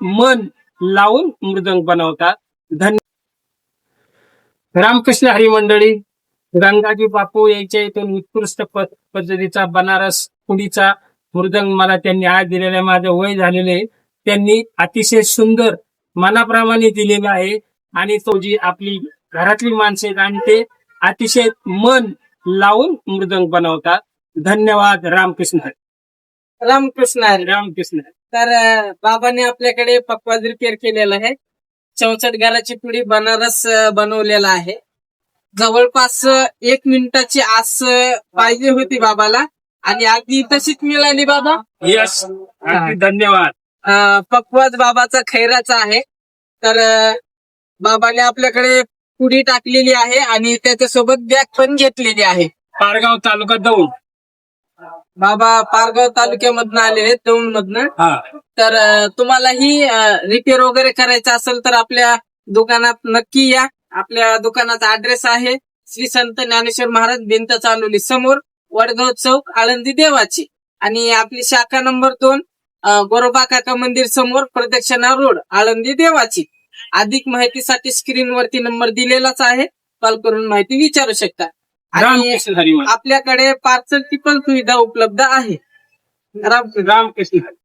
मन लावून मृदंग बनवतात. रामकृष्ण हरी मंडळी, गंगाजी बापू यांच्या इथून उत्कृष्ट पद्धतीचा बनारस पुडीचा मृदंग मला त्यांनी आज दिलेला आहे. माझं वय झालेले त्यांनी अतिशय सुंदर मनाप्रमाणे दिलेला आहे आणि तो जी आपली घरातली माणसे आहेत आणि ते अतिशय मन लावून मृदंग बनवतात. धन्यवाद. रामकृष्ण हरी. रामकृष्ण हरी. रामकृष्ण हरी. तर बाबांनी आपल्याकडे पक्वाज रिपेअर केलेला आहे. 64 घराची पुडी बनारस बनवलेला आहे. जवळपास 1 मिनिटाची आस पाहिजे होती बाबाला आणि अगदी तशीच मिळाली बाबा. यस, धन्यवाद. पक्वाज बाबाचा खैराचा आहे. तर बाबाने आपल्याकडे पुडी टाकलेली आहे आणि त्याच्यासोबत बॅग पण घेतलेली आहे. पारगाव तालुका दौंड. बाबा पारगाव तालुक्यामधनं आलेले, दौंड मधनं. तर तुम्हालाही रिपेअर वगैरे करायचं असेल तर आपल्या दुकानात नक्की या. आपल्या दुकानाचा ऍड्रेस आहे श्री संत ज्ञानेश्वर महाराज भिंत चालवली समोर, वडगाव चौक, आळंदी देवाची. आणि आपली शाखा नंबर 2 गोरोबा काका मंदिर समोर, प्रदक्षिणा रोड, आळंदी देवाची. अधिक माहितीसाठी स्क्रीनवरती नंबर दिलेलाच आहे, कॉल करून माहिती विचारू शकता. आणि आपल्याकडे पार्सलची पण सुविधा उपलब्ध आहे. रामकृष्ण हरी.